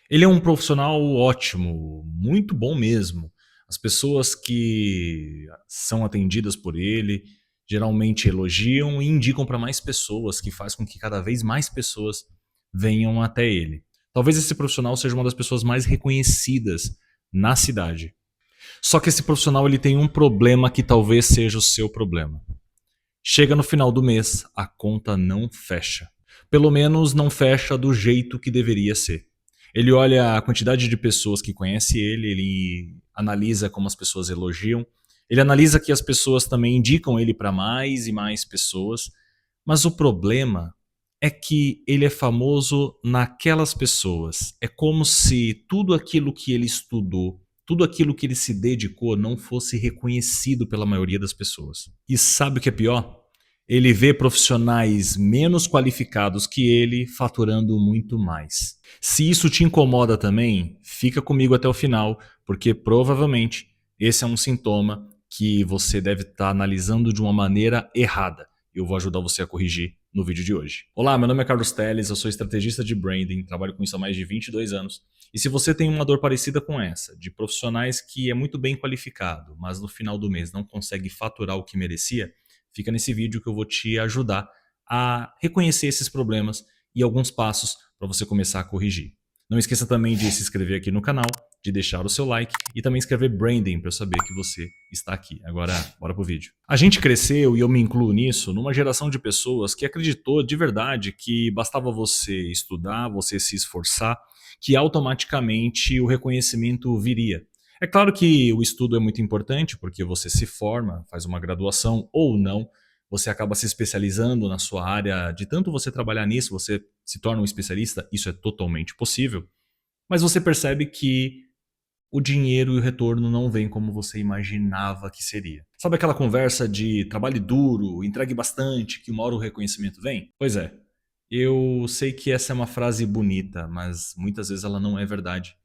Ele é um profissional ótimo, muito bom mesmo. As pessoas que são atendidas por ele geralmente elogiam e indicam para mais pessoas, que faz com que cada vez mais pessoas venham até ele. Talvez esse profissional seja uma das pessoas mais reconhecidas na cidade. Só que esse profissional ele tem um problema que talvez seja o seu problema. Chega no final do mês, a conta não fecha. Pelo menos não fecha do jeito que deveria ser. Ele olha a quantidade de pessoas que conhece ele analisa como as pessoas elogiam, ele analisa que as pessoas também indicam ele para mais e mais pessoas, mas o problema é que ele é famoso naquelas pessoas. É como se tudo aquilo que ele estudou, tudo aquilo que ele se dedicou não fosse reconhecido pela maioria das pessoas. E sabe o que é pior? Ele vê profissionais menos qualificados que ele faturando muito mais. Se isso te incomoda também, fica comigo até o final, porque provavelmente esse é um sintoma que você deve estar analisando de uma maneira errada. Eu vou ajudar você a corrigir no vídeo de hoje. Olá, meu nome é Carlos Teles, eu sou estrategista de branding, trabalho com isso há mais de 22 anos. E se você tem uma dor parecida com essa, de profissionais que é muito bem qualificado, mas no final do mês não consegue faturar o que merecia, fica nesse vídeo que eu vou te ajudar a reconhecer esses problemas e alguns passos para você começar a corrigir. Não esqueça também de se inscrever aqui no canal, de deixar o seu like e também escrever branding para eu saber que você está aqui. Agora, bora pro vídeo. A gente cresceu, e eu me incluo nisso, numa geração de pessoas que acreditou de verdade que bastava você estudar, você se esforçar, que automaticamente o reconhecimento viria. É claro que o estudo é muito importante, porque você se forma, faz uma graduação ou não, você acaba se especializando na sua área, de tanto você trabalhar nisso, você se torna um especialista, isso é totalmente possível, mas você percebe que o dinheiro e o retorno não vem como você imaginava que seria. Sabe aquela conversa de trabalhe duro, entregue bastante, que uma hora o reconhecimento vem? Pois é, eu sei que essa é uma frase bonita, mas muitas vezes ela não é verdade.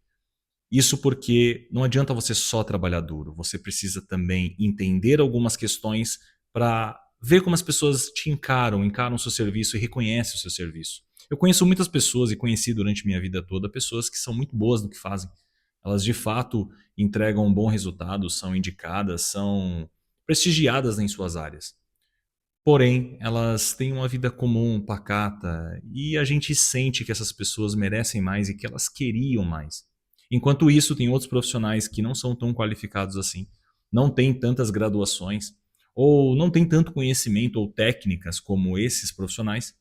Isso porque não adianta você só trabalhar duro, você precisa também entender algumas questões para ver como as pessoas te encaram o seu serviço e reconhecem o seu serviço. Eu conheço muitas pessoas e conheci durante minha vida toda pessoas que são muito boas no que fazem. Elas de fato entregam um bom resultado, são indicadas, são prestigiadas em suas áreas. Porém, elas têm uma vida comum, pacata, e a gente sente que essas pessoas merecem mais e que elas queriam mais. Enquanto isso, tem outros profissionais que não são tão qualificados assim, não têm tantas graduações, ou não têm tanto conhecimento ou técnicas como esses profissionais,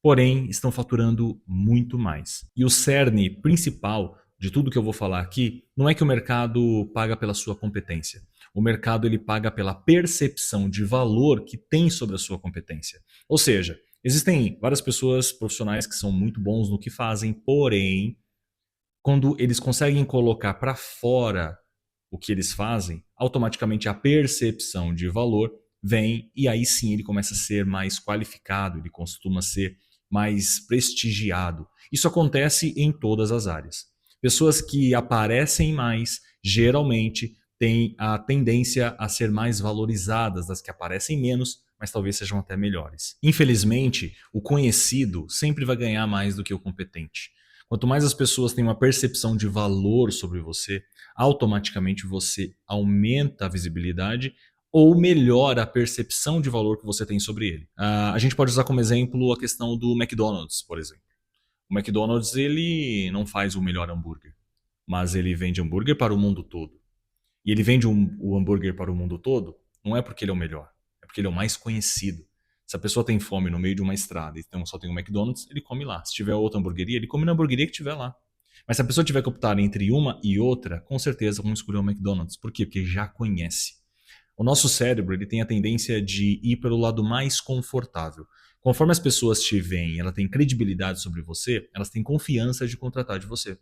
porém estão faturando muito mais. E o cerne principal de tudo que eu vou falar aqui não é que o mercado paga pela sua competência. O mercado ele paga pela percepção de valor que tem sobre a sua competência. Ou seja, existem várias pessoas profissionais que são muito bons no que fazem, porém, quando eles conseguem colocar para fora o que eles fazem, automaticamente a percepção de valor vem e aí sim ele começa a ser mais qualificado, ele costuma ser mais prestigiado. Isso acontece em todas as áreas. Pessoas que aparecem mais, geralmente, têm a tendência a ser mais valorizadas das que aparecem menos, mas talvez sejam até melhores. Infelizmente, o conhecido sempre vai ganhar mais do que o competente. Quanto mais as pessoas têm uma percepção de valor sobre você, automaticamente você aumenta a visibilidade ou melhora a percepção de valor que você tem sobre ele. A gente pode usar como exemplo a questão do McDonald's, por exemplo. O McDonald's ele não faz o melhor hambúrguer, mas ele vende hambúrguer para o mundo todo. E ele vende o hambúrguer para o mundo todo não é porque ele é o melhor, é porque ele é o mais conhecido. Se a pessoa tem fome no meio de uma estrada e então só tem um McDonald's, ele come lá. Se tiver outra hamburgueria, ele come na hamburgueria que tiver lá. Mas se a pessoa tiver que optar entre uma e outra, com certeza vão escolher o McDonald's. Por quê? Porque já conhece. O nosso cérebro ele tem a tendência de ir pelo lado mais confortável. Conforme as pessoas te veem, ela tem credibilidade sobre você, elas têm confiança de contratar de você,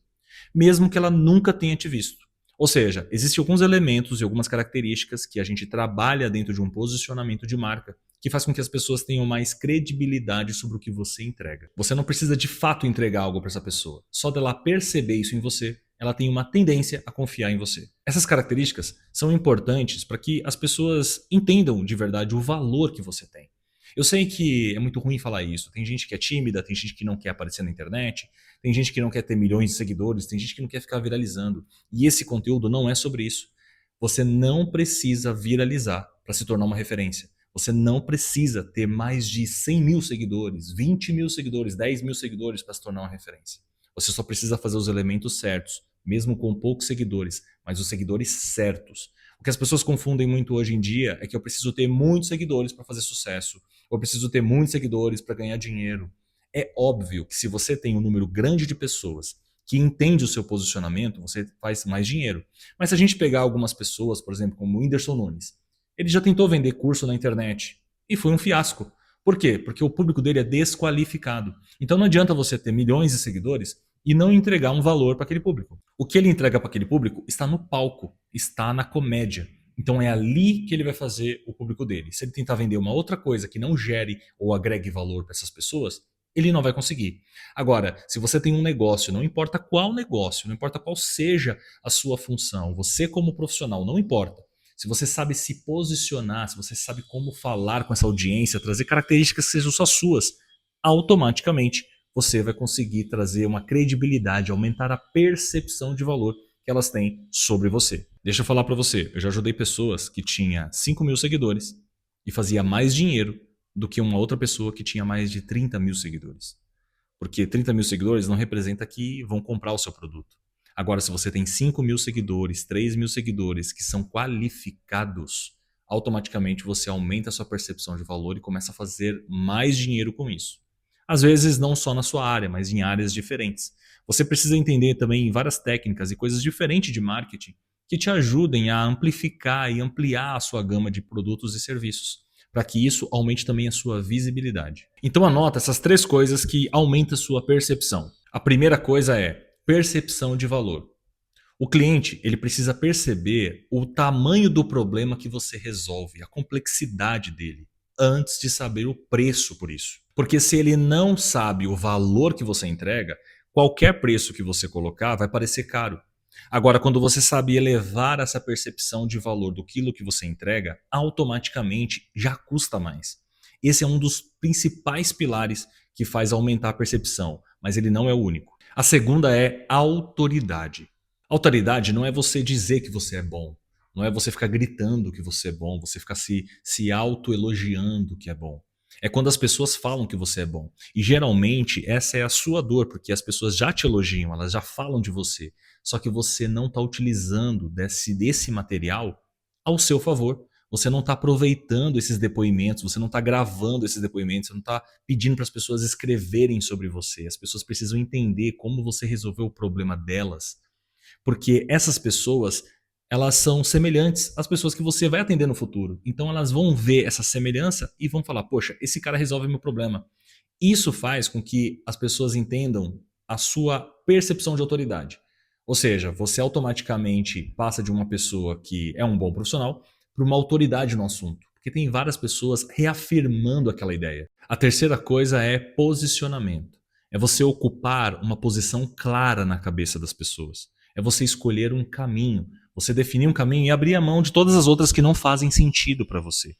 mesmo que ela nunca tenha te visto. Ou seja, existem alguns elementos e algumas características que a gente trabalha dentro de um posicionamento de marca que faz com que as pessoas tenham mais credibilidade sobre o que você entrega. Você não precisa de fato entregar algo para essa pessoa. Só dela perceber isso em você, ela tem uma tendência a confiar em você. Essas características são importantes para que as pessoas entendam de verdade o valor que você tem. Eu sei que é muito ruim falar isso. Tem gente que é tímida, tem gente que não quer aparecer na internet, tem gente que não quer ter milhões de seguidores, tem gente que não quer ficar viralizando. E esse conteúdo não é sobre isso. Você não precisa viralizar para se tornar uma referência. Você não precisa ter mais de 100 mil seguidores, 20 mil seguidores, 10 mil seguidores para se tornar uma referência. Você só precisa fazer os elementos certos, mesmo com poucos seguidores, mas os seguidores certos. O que as pessoas confundem muito hoje em dia é que eu preciso ter muitos seguidores para fazer sucesso, ou eu preciso ter muitos seguidores para ganhar dinheiro. É óbvio que se você tem um número grande de pessoas que entende o seu posicionamento, você faz mais dinheiro. Mas se a gente pegar algumas pessoas, por exemplo, como o Whindersson Nunes, ele já tentou vender curso na internet e foi um fiasco. Por quê? Porque o público dele é desqualificado. Então não adianta você ter milhões de seguidores e não entregar um valor para aquele público. O que ele entrega para aquele público está no palco, está na comédia. Então é ali que ele vai fazer o público dele. Se ele tentar vender uma outra coisa que não gere ou agregue valor para essas pessoas, ele não vai conseguir. Agora, se você tem um negócio, não importa qual negócio, não importa qual seja a sua função, você como profissional, não importa. Se você sabe se posicionar, se você sabe como falar com essa audiência, trazer características que sejam só suas, automaticamente você vai conseguir trazer uma credibilidade, aumentar a percepção de valor que elas têm sobre você. Deixa eu falar para você, eu já ajudei pessoas que tinham 5 mil seguidores e fazia mais dinheiro do que uma outra pessoa que tinha mais de 30 mil seguidores. Porque 30 mil seguidores não representa que vão comprar o seu produto. Agora, se você tem 5 mil seguidores, 3 mil seguidores que são qualificados, automaticamente você aumenta a sua percepção de valor e começa a fazer mais dinheiro com isso. Às vezes não só na sua área, mas em áreas diferentes. Você precisa entender também várias técnicas e coisas diferentes de marketing que te ajudem a amplificar e ampliar a sua gama de produtos e serviços, para que isso aumente também a sua visibilidade. Então anota essas 3 coisas que aumentam a sua percepção. A primeira coisa é percepção de valor. O cliente ele precisa perceber o tamanho do problema que você resolve, a complexidade dele, antes de saber o preço por isso. Porque se ele não sabe o valor que você entrega, qualquer preço que você colocar vai parecer caro. Agora, quando você sabe elevar essa percepção de valor do quilo que você entrega, automaticamente já custa mais. Esse é um dos principais pilares que faz aumentar a percepção, mas ele não é o único. A segunda é autoridade. Autoridade não é você dizer que você é bom, não é você ficar gritando que você é bom, você ficar se autoelogiando que é bom. É quando as pessoas falam que você é bom. E geralmente essa é a sua dor, porque as pessoas já te elogiam, elas já falam de você. Só que você não está utilizando desse material ao seu favor. Você não está aproveitando esses depoimentos, você não está gravando esses depoimentos, você não está pedindo para as pessoas escreverem sobre você. As pessoas precisam entender como você resolveu o problema delas. Porque essas pessoas, elas são semelhantes às pessoas que você vai atender no futuro. Então elas vão ver essa semelhança e vão falar, poxa, esse cara resolve meu problema. Isso faz com que as pessoas entendam a sua percepção de autoridade. Ou seja, você automaticamente passa de uma pessoa que é um bom profissional para uma autoridade no assunto. Porque tem várias pessoas reafirmando aquela ideia. A terceira coisa é posicionamento. É você ocupar uma posição clara na cabeça das pessoas. É você escolher um caminho. Você definir um caminho e abrir a mão de todas as outras que não fazem sentido para você.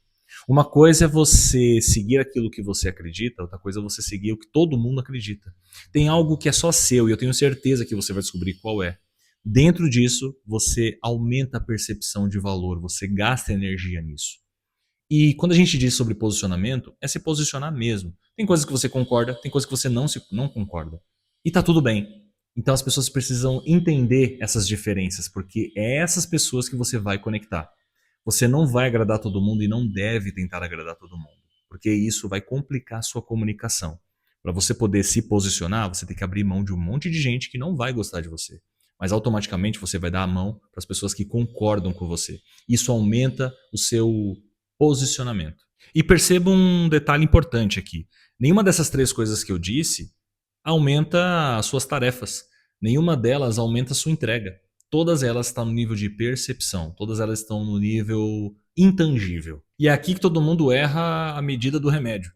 Uma coisa é você seguir aquilo que você acredita, outra coisa é você seguir o que todo mundo acredita. Tem algo que é só seu e eu tenho certeza que você vai descobrir qual é. Dentro disso, você aumenta a percepção de valor, você gasta energia nisso. E quando a gente diz sobre posicionamento, é se posicionar mesmo. Tem coisas que você concorda, tem coisas que você não concorda. E tá tudo bem. Então as pessoas precisam entender essas diferenças, porque é essas pessoas que você vai conectar. Você não vai agradar todo mundo e não deve tentar agradar todo mundo, porque isso vai complicar a sua comunicação. Para você poder se posicionar, você tem que abrir mão de um monte de gente que não vai gostar de você. Mas automaticamente você vai dar a mão para as pessoas que concordam com você. Isso aumenta o seu posicionamento. E perceba um detalhe importante aqui. Nenhuma dessas 3 coisas que eu disse aumenta as suas tarefas. Nenhuma delas aumenta a sua entrega. Todas elas estão no nível de percepção. Todas elas estão no nível intangível. E é aqui que todo mundo erra a medida do remédio.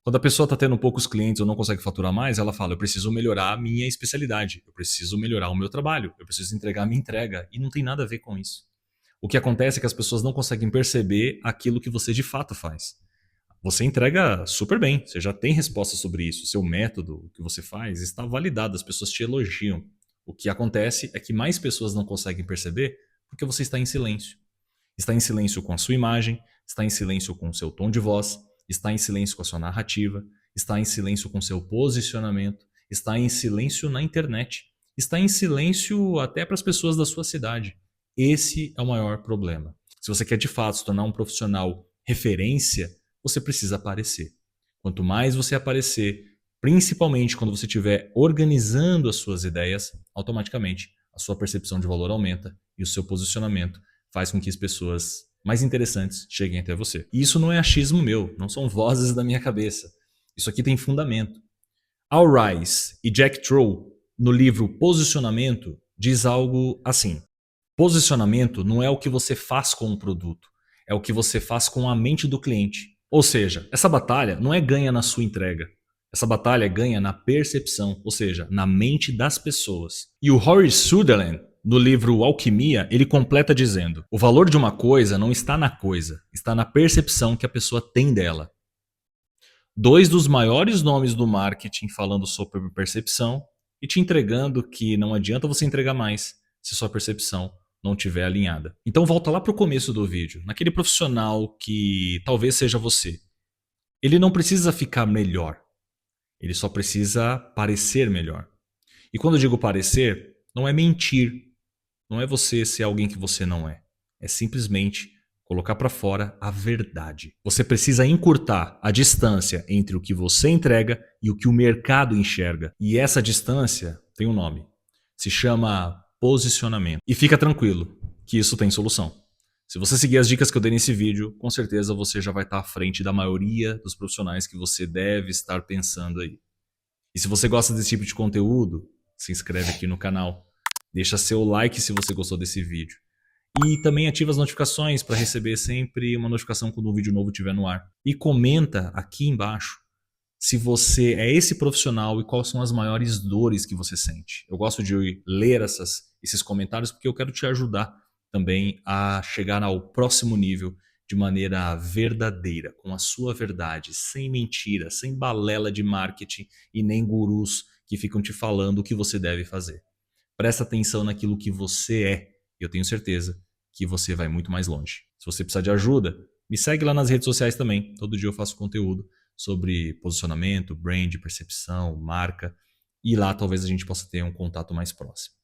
Quando a pessoa está tendo poucos clientes ou não consegue faturar mais, ela fala, eu preciso melhorar a minha especialidade, eu preciso melhorar o meu trabalho, eu preciso entregar a minha entrega. E não tem nada a ver com isso. O que acontece é que as pessoas não conseguem perceber aquilo que você de fato faz. Você entrega super bem, você já tem resposta sobre isso. O seu método, o que você faz, está validado, as pessoas te elogiam. O que acontece é que mais pessoas não conseguem perceber porque você está em silêncio. Está em silêncio com a sua imagem, está em silêncio com o seu tom de voz, está em silêncio com a sua narrativa, está em silêncio com o seu posicionamento, está em silêncio na internet, está em silêncio até para as pessoas da sua cidade. Esse é o maior problema. Se você quer de fato se tornar um profissional referência, você precisa aparecer. Quanto mais você aparecer, principalmente quando você estiver organizando as suas ideias, automaticamente a sua percepção de valor aumenta e o seu posicionamento faz com que as pessoas mais interessantes cheguem até você. E isso não é achismo meu, não são vozes da minha cabeça. Isso aqui tem fundamento. Al Ries e Jack Troll, no livro Posicionamento, diz algo assim: posicionamento não é o que você faz com o produto, é o que você faz com a mente do cliente. Ou seja, essa batalha não é ganha na sua entrega. Essa batalha é ganha na percepção, ou seja, na mente das pessoas. E o Horace Sutherland, no livro Alquimia, ele completa dizendo: o valor de uma coisa não está na coisa, está na percepção que a pessoa tem dela. Dois dos maiores nomes do marketing falando sobre percepção e te entregando que não adianta você entregar mais se sua percepção não estiver alinhada. Então volta lá para o começo do vídeo, naquele profissional que talvez seja você. Ele não precisa ficar melhor, ele só precisa parecer melhor. E quando eu digo parecer, não é mentir, não é você ser alguém que você não é. É simplesmente colocar para fora a verdade. Você precisa encurtar a distância entre o que você entrega e o que o mercado enxerga. E essa distância tem um nome. Se chama posicionamento. E fica tranquilo que isso tem solução. Se você seguir as dicas que eu dei nesse vídeo, com certeza você já vai estar à frente da maioria dos profissionais que você deve estar pensando aí. E se você gosta desse tipo de conteúdo, se inscreve aqui no canal. Deixa seu like se você gostou desse vídeo. E também ativa as notificações para receber sempre uma notificação quando um vídeo novo estiver no ar. E comenta aqui embaixo se você é esse profissional e quais são as maiores dores que você sente. Eu gosto de ler esses comentários porque eu quero te ajudar também a chegar ao próximo nível de maneira verdadeira, com a sua verdade, sem mentira, sem balela de marketing e nem gurus que ficam te falando o que você deve fazer. Presta atenção naquilo que você é e eu tenho certeza que você vai muito mais longe. Se você precisar de ajuda, me segue lá nas redes sociais também. Todo dia eu faço conteúdo sobre posicionamento, brand, percepção, marca. E lá talvez a gente possa ter um contato mais próximo.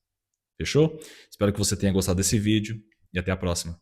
Fechou? Espero que você tenha gostado desse vídeo e até a próxima.